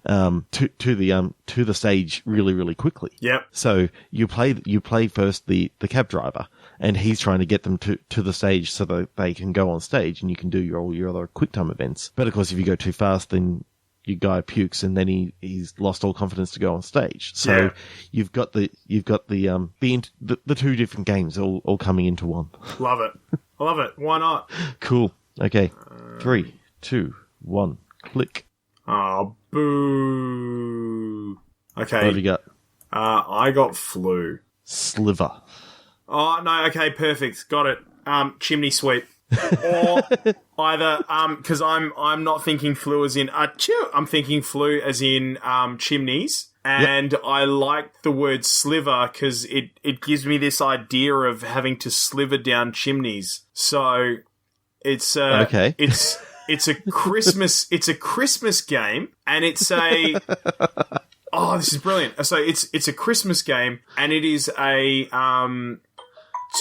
to the stage really, really quickly. Yep. So you play first the cab driver, and he's trying to get them to the stage so that they can go on stage, and you can do all your other QuickTime events. But of course, if you go too fast, then your guy pukes, and then he's lost all confidence to go on stage. So you've got the 2 different games all coming into one. Love it. I love it. Why not? Cool. Okay. 3, 2, 1, click. Oh, boo. Okay. What have you got? I got flu. Sliver. Oh no. Okay. Perfect. Got it. Chimney sweep. Or either because I'm not thinking flu as in I'm thinking flu as in chimneys, and I like the word sliver because it gives me this idea of having to sliver down chimneys. So it's okay. It's a Christmas game, and it's a oh, this is brilliant. So it's a Christmas game, and it is a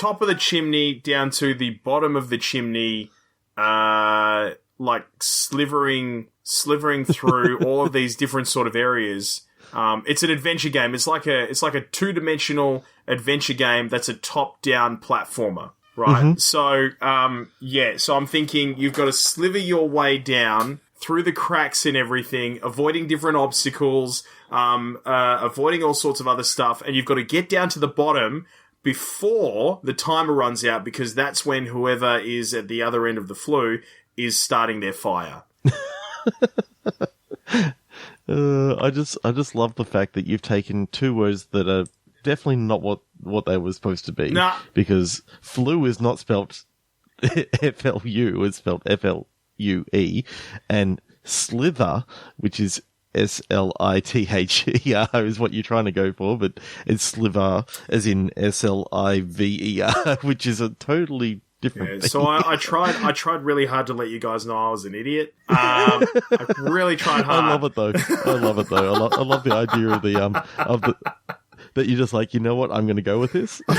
top of the chimney down to the bottom of the chimney, like slivering through all of these different sort of areas. It's an adventure game. It's like a 2-dimensional adventure game that's a top-down platformer, right? Mm-hmm. So, so I'm thinking you've got to sliver your way down through the cracks and everything, avoiding different obstacles, avoiding all sorts of other stuff, and you've got to get down to the bottom before the timer runs out, because that's when whoever is at the other end of the flue is starting their fire. I just love the fact that you've taken 2 words that are definitely not what they were supposed to be. Nah. Because flu is not spelt F-L-U, it's spelt F-L-U-E, and slither, which is S-L-I-T-H-E-R is what you're trying to go for, but it's sliver as in S-L-I-V-E-R, which is a totally different thing. So I tried really hard to let you guys know I was an idiot. I really tried hard. I love it though. I love the idea of that you're just like, you know what, I'm going to go with this. I'm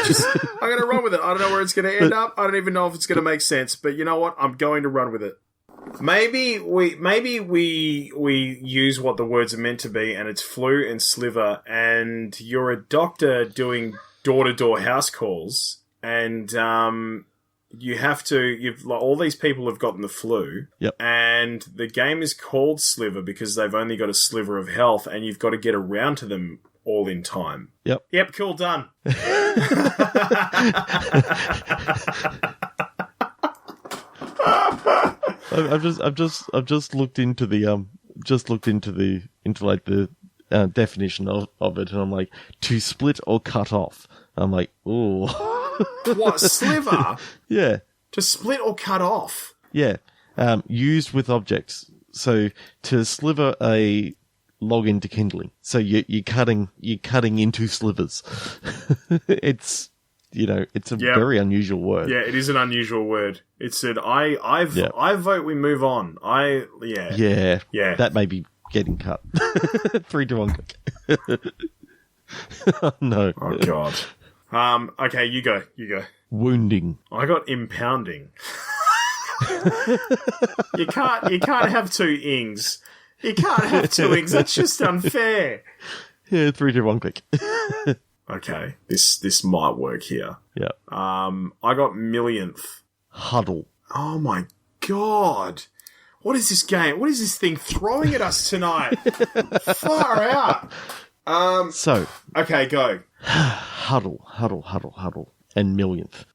going to run with it. I don't know where it's going to end up. I don't even know if it's going to make sense, but you know what? I'm going to run with it. Maybe we use what the words are meant to be, and it's flu and sliver, and you're a doctor doing door-to-door house calls, and all these people have gotten the flu, and the game is called Sliver because they've only got a sliver of health, and you've got to get around to them all in time. Yep, cool, done. I've just looked into the definition of it, and I'm like, to split or cut off. I'm like, ooh. What, sliver? Yeah. To split or cut off? Yeah. Used with objects. So to sliver a log into kindling. So you're cutting into slivers. It's a very unusual word. Yeah, it is an unusual word. It's an I vote we move on. Yeah. That may be getting cut. 3-1. Oh, no. Oh God. Okay, you go. Wounding. I got impounding. You can't have two ings. You can't have two ings. That's just unfair. Yeah, 3, 2, 1, click. Okay, this might work here. Yeah. I got millionth. Huddle. Oh my god. What is this game? What is this thing throwing at us tonight? Far out. Okay, go. Huddle, and millionth.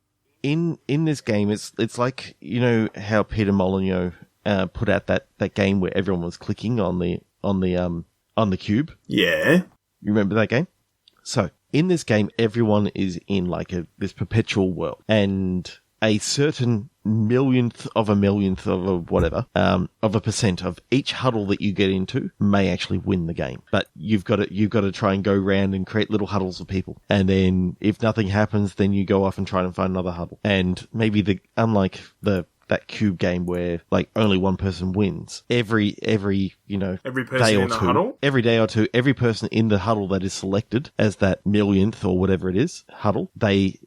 In this game, it's like, you know how Peter Molyneux put out that game where everyone was clicking on the cube. Yeah. You remember that game? So in this game, everyone is in like this perpetual world, and a certain millionth of a whatever, of a percent of each huddle that you get into may actually win the game. But you've got to try and go around and create little huddles of people. And then if nothing happens, then you go off and try and find another huddle. And maybe unlike that cube game where like only one person wins, every person day or in the two, huddle? every day or two, every person in the huddle that is selected as that millionth or whatever it is huddle, they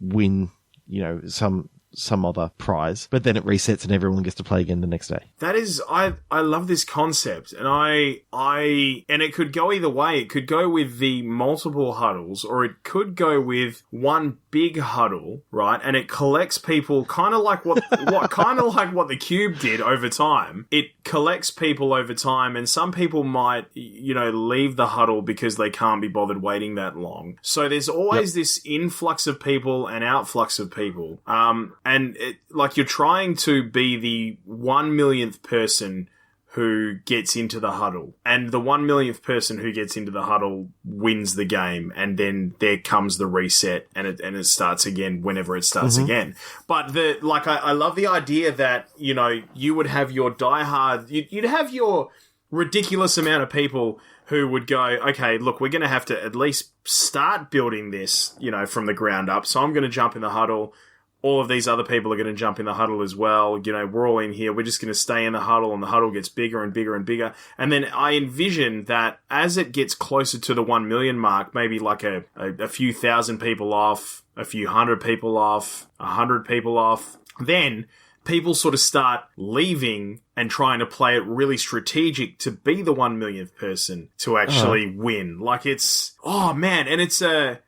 win, some other prize, but then it resets and everyone gets to play again the next day. That is, I love this concept, and and it could go either way. It could go with the multiple huddles, or it could go with one big huddle, right? And it collects people, kind of like what the cube did over time. It collects people over time, and some people might, leave the huddle because they can't be bothered waiting that long. So there's always this influx of people and outflux of people. And you're trying to be the 1 millionth person who gets into the huddle. And the 1 millionth person who gets into the huddle wins the game. And then there comes the reset and it starts again whenever it starts again. But I love the idea that, you would have your diehard, you'd have your ridiculous amount of people who would go, okay, look, we're going to have to at least start building this, from the ground up. So I'm going to jump in the huddle. All of these other people are going to jump in the huddle as well. We're all in here. We're just going to stay in the huddle, and the huddle gets bigger and bigger and bigger. And then I envision that as it gets closer to the 1 million mark, maybe like a few thousand people off, a few hundred people off, 100 people off, then people sort of start leaving and trying to play it really strategic to be the 1 millionth person to actually win. And it's a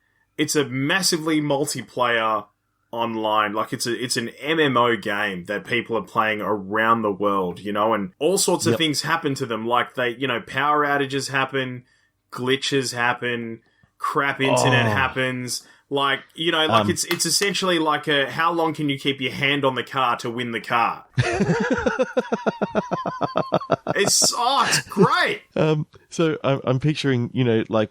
massively multiplayer online. It's an MMO game that people are playing around the world, and all sorts of things happen to them. Like power outages happen, glitches happen, crap internet happens. It's essentially like how long can you keep your hand on the car to win the car? It's great. So I'm picturing,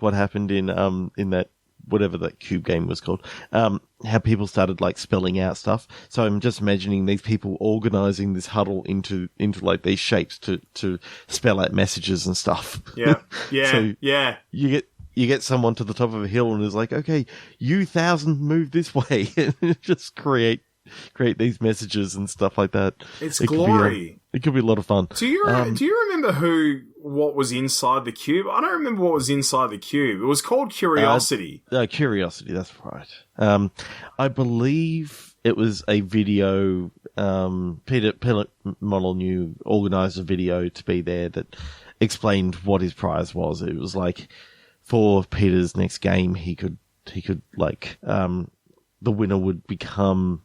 what happened in that, whatever that cube game was called, how people started spelling out stuff. So I'm just imagining these people organizing this huddle into these shapes to spell out messages and stuff. Yeah. So you get someone to the top of a hill and is like, okay, you 1,000 move this way, and just create these messages and stuff like that. It's glory. It could be a lot of fun. Do you remember what was inside the cube? I don't remember what was inside the cube. It was called Curiosity. Curiosity, that's right. I believe it was a video. Peter Molyneux organised a video to be there that explained what his prize was. It was for Peter's next game, he could the winner would become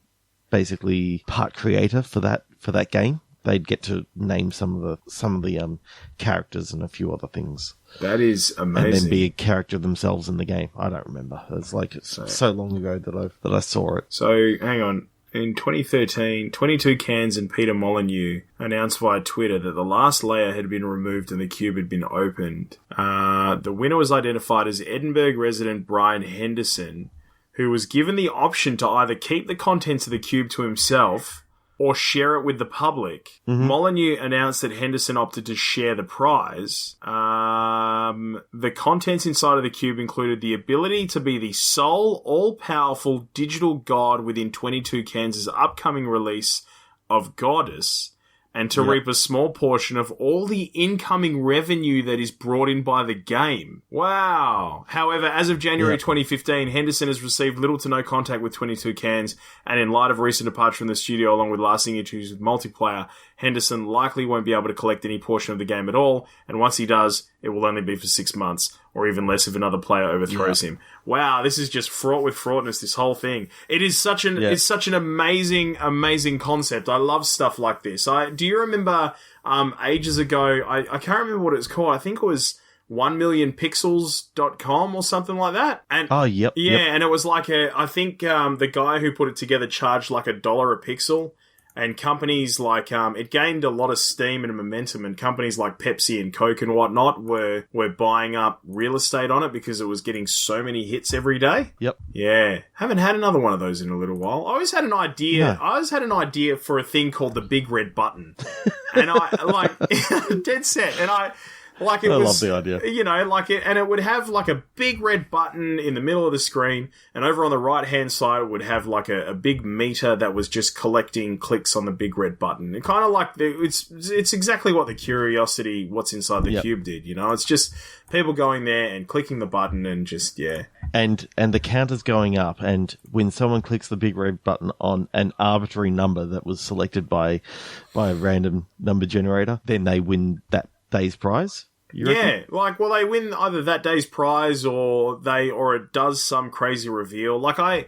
basically part creator for that game. They'd get to name some of the characters and a few other things. That is amazing. And then be a character themselves in the game. I don't remember. It's so long ago that I saw it. So hang on. In 2013, 22 Cans and Peter Molyneux announced via Twitter that the last layer had been removed and the cube had been opened. The winner was identified as Edinburgh resident Brian Henderson, who was given the option to either keep the contents of the cube to himself or share it with the public. Molyneux announced that Henderson opted to share the prize. The contents inside of the cube included the ability to be the sole, all-powerful digital god within 22 Cans' upcoming release of Goddess, and to reap a small portion of all the incoming revenue that is brought in by the game. Wow. However, as of January 2015, Henderson has received little to no contact with 22 Cans, and in light of recent departure from the studio along with lasting issues with multiplayer, Henderson likely won't be able to collect any portion of the game at all, and once he does, it will only be for 6 months, or even less if another player overthrows him. Wow, this is just fraught with fraudness, this whole thing. It is such an it's such an amazing, amazing concept. I love stuff like this. Do you remember ages ago, I can't remember what it's called, I think it was 1millionpixels.com or something like that. And and it was like I think the guy who put it together charged like $1 a pixel. And companies like, it gained a lot of steam and momentum, and companies like Pepsi and Coke and whatnot were buying up real estate on it because it was getting so many hits every day. Yep. Yeah. Haven't had another one of those in a little while. I always had an idea. I always had an idea for a thing called the big red button. And I, like, dead set. And I love the idea. You know, and it would have like a big red button in the middle of the screen, and over on the right-hand side it would have like a big meter that was just collecting clicks on the big red button. And kind of like it's exactly what the Curiosity What's Inside the Cube did, you know? It's just people going there and clicking the button and just, And the counter's going up, and when someone clicks the big red button on an arbitrary number that was selected by a random number generator, then they win that day's prize. They win either that day's prize or it does some crazy reveal. Like I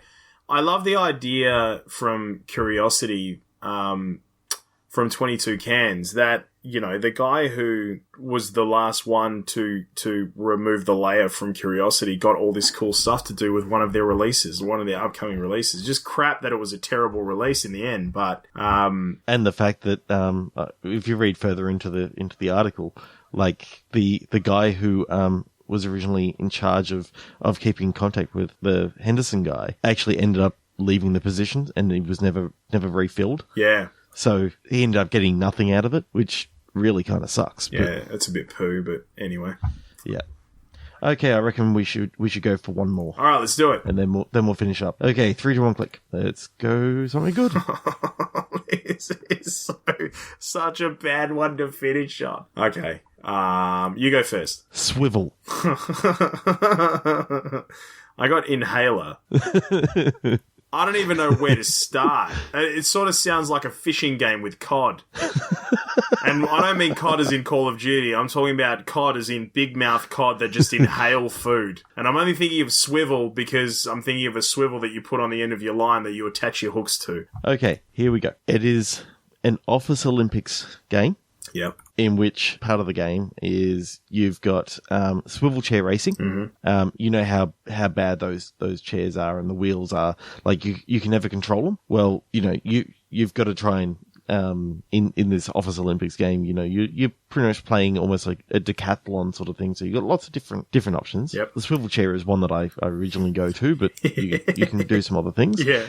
love the idea from Curiosity, from 22 Cans, that, you know, the guy who was the last one to remove the layer from Curiosity got all this cool stuff to do with one of their releases, one of their upcoming releases. Just crap that it was a terrible release in the end, but and the fact that if you read further into the article, like the guy who was originally in charge of keeping contact with the Henderson guy actually ended up leaving the position, and he was never refilled. Yeah. So he ended up getting nothing out of it, which really kind of sucks. Yeah, it's a bit poo, but anyway. Yeah. Okay, I reckon we should go for one more. All right, let's do it. And then we'll finish up. Okay, 3, 2, 1, click. Let's go something good. This is such a bad one to finish on. Okay, you go first. Swivel. I got inhaler. I don't even know where to start. It sort of sounds like a fishing game with cod. And I don't mean cod as in Call of Duty. I'm talking about cod as in big mouth cod that just inhale food. And I'm only thinking of swivel because I'm thinking of a swivel that you put on the end of your line that you attach your hooks to. Okay, here we go. It is an Office Olympics game. Yep. In which part of the game is you've got swivel chair racing. Mm-hmm. You know how bad those chairs are and the wheels are. Like you can never control them. Well, you know you've got to try and in this Office Olympics game, you know you're pretty much playing almost like a decathlon sort of thing. So you've got lots of different options. Yep. The swivel chair is one that I originally go to, but you can do some other things. Yeah.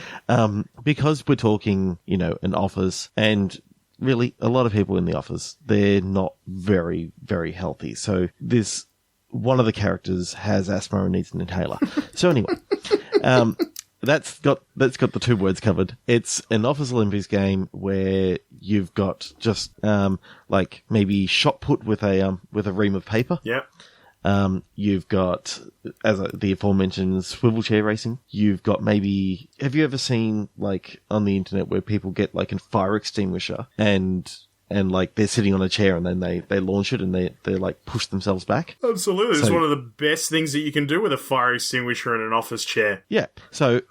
Because we're talking, you know, an office and. Really, a lot of people in the office, they're not very, very healthy. So one of the characters has asthma and needs an inhaler. So anyway, that's got the 2 words covered. It's an Office Olympics game where you've got just like maybe shot put with a ream of paper. Yep. You've got, the aforementioned swivel chair racing. You've got maybe, have you ever seen, like, on the internet where people get, like, a fire extinguisher and like, they're sitting on a chair and then they launch it and they like, push themselves back? Absolutely. It's one of the best things that you can do with a fire extinguisher in an office chair. Yeah. So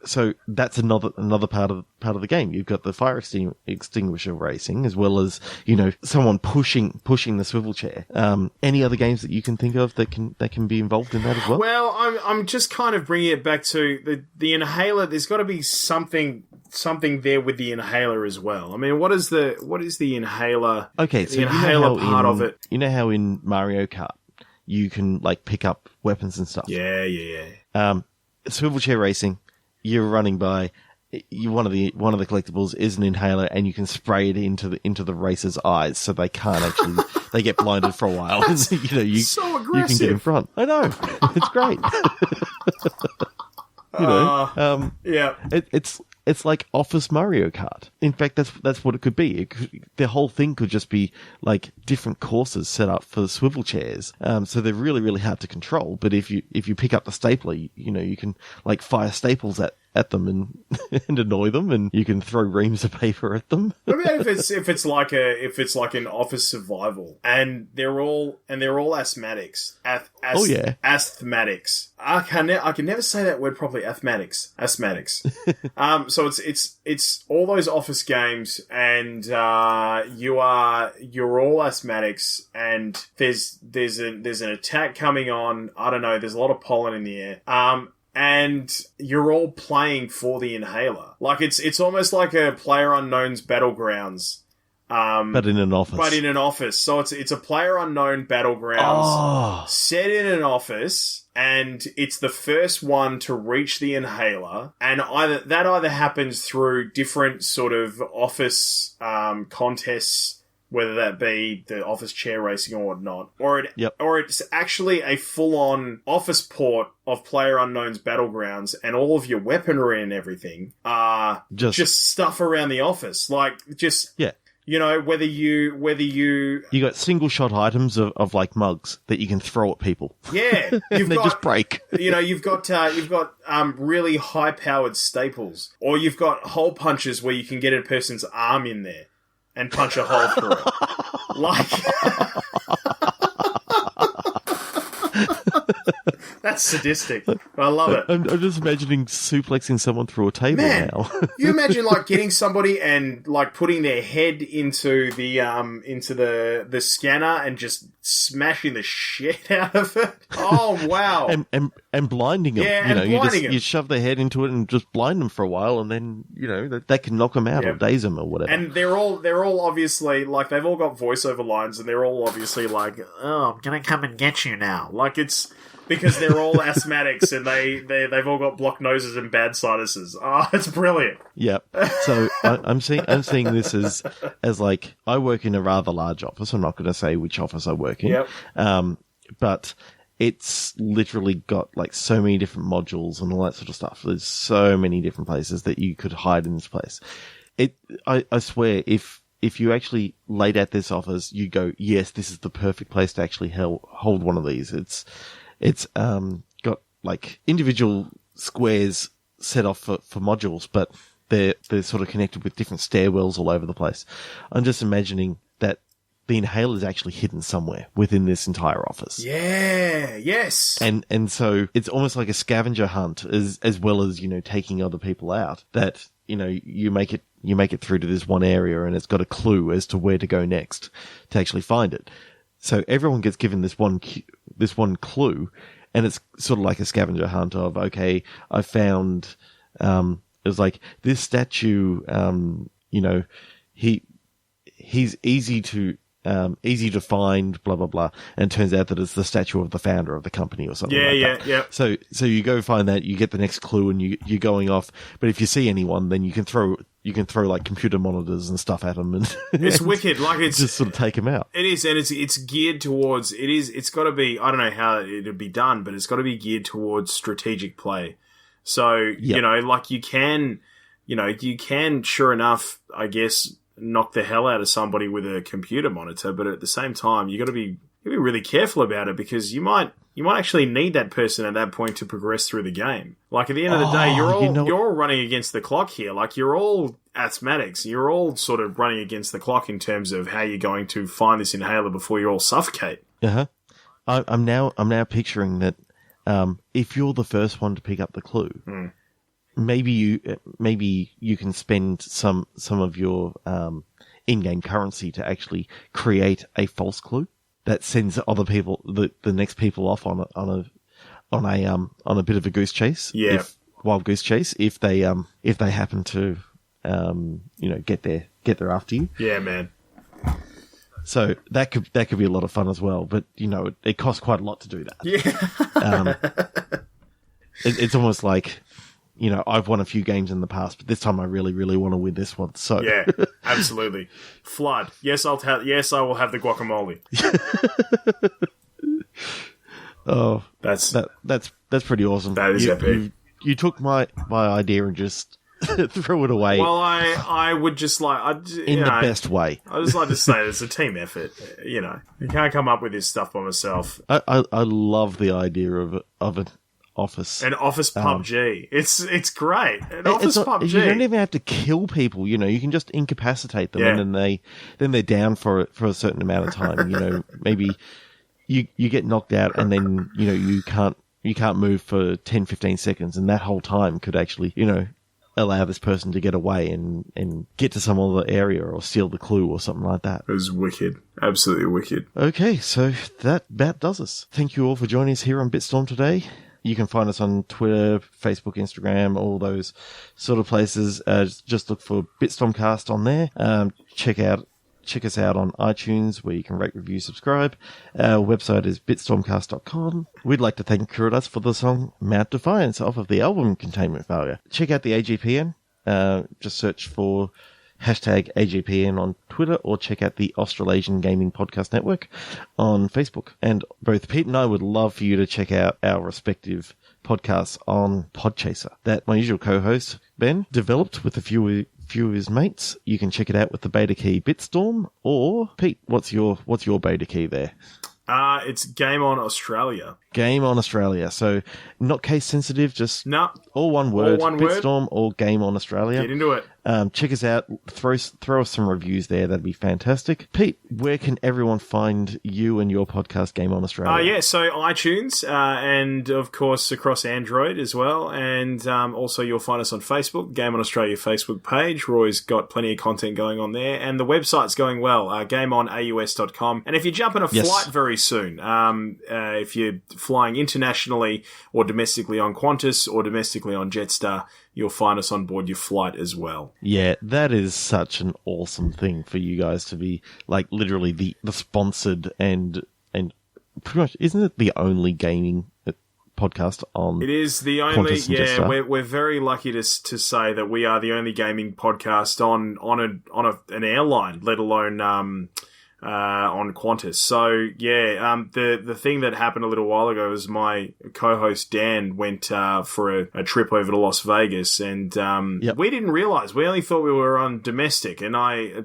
that's another part of the game. You've got the fire extinguisher racing as well as, you know, someone pushing the swivel chair. Any other games that you can think of that can be involved in that as well? Well, I'm just kind of bringing it back to the inhaler. There's got to be something there with the inhaler as well. I mean, what is the inhaler? Okay, so the inhaler part of it. You know how in Mario Kart you can like pick up weapons and stuff. Yeah. Swivel chair racing. You're running by. One of the collectibles is an inhaler, and you can spray it into the racer's eyes, so they can't actually. They get blinded for a while. You can get in front. I know, it's great. Yeah. It's it's like Office Mario Kart. In fact, that's what it could be. The whole thing could just be like different courses set up for swivel chairs. So they're really, really hard to control. But if you pick up the stapler, you can like fire staples at them and and annoy them, and you can throw reams of paper at them. What about if it's like an office survival and they're all asthmatics? Asthmatics. I can never say that word properly. Asthmatics. So it's all those office games, and you're all asthmatics, and there's an attack coming on. I don't know. There's a lot of pollen in the air. And you're all playing for the inhaler. Like it's almost like a PlayerUnknown's Battlegrounds. But in an office. So it's a PlayerUnknown Battlegrounds set in an office, and it's the first one to reach the inhaler, and either happens through different sort of office contests, whether that be the office chair racing or whatnot, or it's actually a full-on office port of PlayerUnknown's Battlegrounds, and all of your weaponry and everything are just stuff around the office, like just whether you got single shot items of like mugs that you can throw at people. Yeah, they just break. You've got really high powered staples, or you've got hole punches where you can get a person's arm in there and punch a hole through it. That's sadistic. I love it. I'm just imagining suplexing someone through a table now. You imagine like getting somebody and like putting their head into the scanner and just smashing the shit out of it. Oh wow! and blinding them. Yeah, you shove their head into it and just blind them for a while, and then that can knock them out or daze them or whatever. And they're all obviously like they've all got voiceover lines, and they're all obviously like, "Oh, I'm gonna come and get you now." Like it's. Because they're all asthmatics and they've all got blocked noses and bad sinuses. Oh, it's brilliant. Yep. So I'm seeing this as like I work in a rather large office. I'm not going to say which office I work in. Yep. But it's literally got like so many different modules and all that sort of stuff. There's so many different places that you could hide in this place. I swear, if you actually laid out this office, you go, yes, this is the perfect place to actually hold one of these. It's got like individual squares set off for modules, but they're sort of connected with different stairwells all over the place. I'm just imagining that the inhaler is actually hidden somewhere within this entire office. Yeah, yes. And so it's almost like a scavenger hunt as well as, taking other people out, that, you make it through to this one area and it's got a clue as to where to go next to actually find it. So everyone gets given this one clue, and it's sort of like a scavenger hunt of, okay, I found, it was like this statue, he's easy to find, blah, blah, blah. And it turns out that it's the statue of the founder of the company or something like that. Yeah. So you go find that, you get the next clue, and you're going off. But if you see anyone, then you can throw like computer monitors and stuff at them, and it's wicked. Like it's just sort of take them out. It is, and it's geared towards. It's got to be. I don't know how it'd be done, but it's got to be geared towards strategic play. So like you can, sure enough, I guess, knock the hell out of somebody with a computer monitor, but at the same time, you got to be really careful about it, because you might actually need that person at that point to progress through the game. Like at the end of the day, you're all running against the clock here. Like you're all asthmatics. You're all sort of running against the clock in terms of how you're going to find this inhaler before you all suffocate. I'm now picturing that if you're the first one to pick up the clue, maybe you can spend some of your in-game currency to actually create a false clue that sends other people, the next people off on a bit of a goose chase. Yeah. Wild goose chase, if they happen to get there after you. Yeah, man. So that could be a lot of fun as well, but it costs quite a lot to do that. Yeah. It's almost like, I've won a few games in the past, but this time I really, really want to win this one. So yeah, absolutely. Flood. Yes, I will have the guacamole. Oh, that's pretty awesome. That is epic. You took my idea and just threw it away. Well, I would just like... in the best way. I just like to say it's a team effort. You know, you can't come up with this stuff by myself. I love the idea of an office. An office PUBG. It's great. An office PUBG. You don't even have to kill people, you know, you can just incapacitate them and then they're down for a certain amount of time. You know, maybe you get knocked out and then, you know, you can't move for 10, 15 seconds, and that whole time could actually, you know, allow this person to get away and get to some other area or steal the clue or something like that. It was wicked. Absolutely wicked. Okay, so that about does us. Thank you all for joining us here on Bitstorm today. You can find us on Twitter, Facebook, Instagram, all those sort of places. Just look for Bitstormcast on there. Check us out on iTunes, where you can rate, review, subscribe. Our website is bitstormcast.com. We'd like to thank Curulli for the song Mount Defiance off of the album Containment Failure. Check out the AGPN. Just search for hashtag AGPN on Twitter, or check out the Australasian Gaming Podcast Network on Facebook. And both Pete and I would love for you to check out our respective podcasts on Podchaser that my usual co-host, Ben, developed with a few of his mates. You can check it out with the beta key Bitstorm, or Pete, what's your beta key there? It's Game On Australia. Game On Australia. So not case sensitive, just all one word. Bitstorm or Game On Australia. Get into it. Check us out. Throw us some reviews there. That'd be fantastic. Pete, where can everyone find you and your podcast, Game On Australia? So iTunes, and of course across Android as well. And also you'll find us on Facebook, Game On Australia Facebook page. Roy's got plenty of content going on there. And the website's going well, gameonaus.com. And if you jump on a flight very soon, if you're flying internationally or domestically on Qantas or domestically on Jetstar, you'll find us on board your flight as well. Yeah, that is such an awesome thing for you guys to be, like, literally the sponsored and pretty much, isn't it the only gaming podcast on? It is the only, we're very lucky to say that we are the only gaming podcast on an airline, let alone on Qantas. So the thing that happened a little while ago was my co-host Dan went for a trip over to Las Vegas, and we didn't realize. We only thought we were on domestic, and I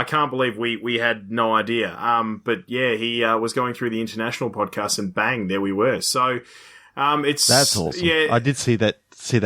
can't believe we had no idea. But he was going through the international podcast, and bang, there we were. So that's awesome. Yeah, I did see that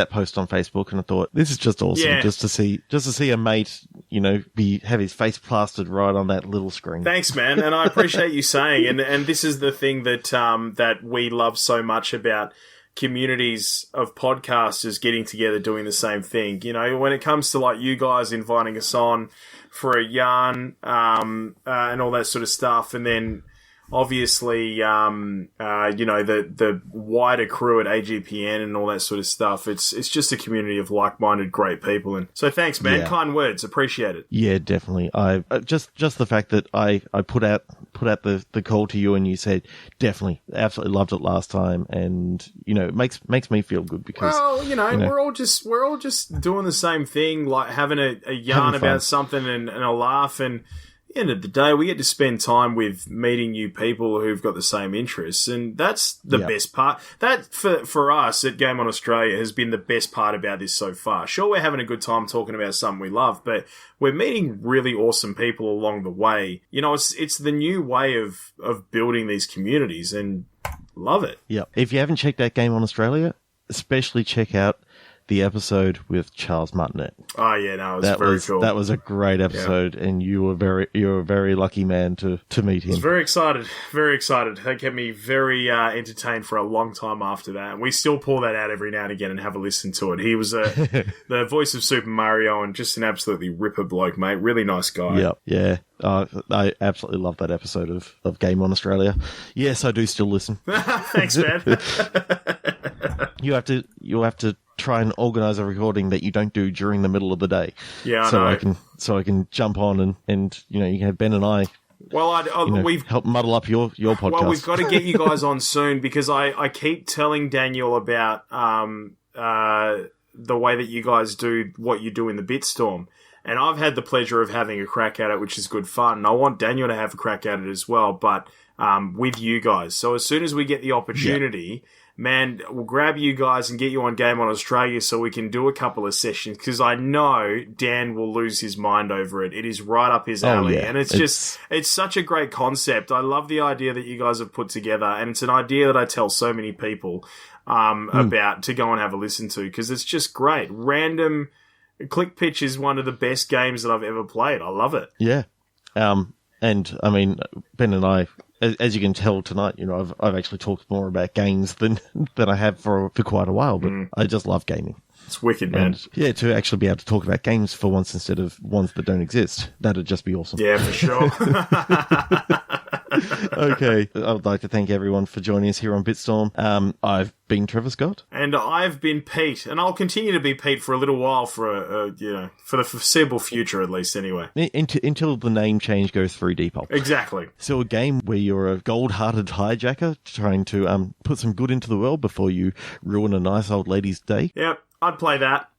post on Facebook, and I thought, this is just awesome, just to see a mate, you know, have his face plastered right on that little screen. Thanks, man, and I appreciate you saying. And this is the thing that we love so much about communities of podcasters getting together doing the same thing. You know, when it comes to like you guys inviting us on for a yarn and all that sort of stuff, and then obviously, the wider crew at AGPN and all that sort of stuff. It's just a community of like-minded, great people. And so thanks, man. Yeah. Kind words. Appreciate it. Yeah, definitely. I just the fact that I put out the call to you and you said, definitely, absolutely loved it last time. And, you know, it makes me feel good because, we're all just doing the same thing, like having a yarn about something and a laugh. And at the end of the day, we get to spend time with meeting new people who've got the same interests, and that's the best part. That, for us at Game On Australia, has been the best part about this so far. Sure, we're having a good time talking about something we love, but we're meeting really awesome people along the way. You know, it's the new way of building these communities, and love it. Yeah. If you haven't checked out Game On Australia, especially check out the episode with Charles Martinet. Oh yeah, no, it was very cool. That was a great episode, and you were a very lucky man to meet him. I was very excited, very excited. That kept me very entertained for a long time after that. And we still pull that out every now and again and have a listen to it. He was the voice of Super Mario, and just an absolutely ripper bloke, mate. Really nice guy. Yeah. I absolutely love that episode of Game On Australia. Yes, I do still listen. Thanks, man. You have to try and organise a recording that you don't do during the middle of the day. Yeah, I know. So I can jump on and you can have Ben and I. Well, we've help muddle up your podcast. Well, we've got to get you guys on soon, because I keep telling Daniel about the way that you guys do what you do in the Bitstorm. And I've had the pleasure of having a crack at it, which is good fun. And I want Daniel to have a crack at it as well. But with you guys. So as soon as we get the opportunity, man, we'll grab you guys and get you on Game On Australia so we can do a couple of sessions, because I know Dan will lose his mind over it. It is right up his alley. And it's such a great concept. I love the idea that you guys have put together, and it's an idea that I tell so many people about to go and have a listen to, because it's just great. Random Click Pitch is one of the best games that I've ever played. I love it. Yeah. And I mean, Ben and I, as you can tell tonight, you know, I've actually talked more about games than I have for quite a while, but I just love gaming. It's wicked, man. And, yeah, to actually be able to talk about games for once instead of ones that don't exist, that'd just be awesome. Yeah, for sure. Okay, I would like to thank everyone for joining us here on Bitstorm. I've been Trevor Scott, and I've been Pete, and I'll continue to be Pete for a little while, for the foreseeable future, at least. Anyway, until the name change goes through Depop. Exactly. So a game where you're a gold-hearted hijacker trying to put some good into the world before you ruin a nice old lady's day. Yep, I'd play that.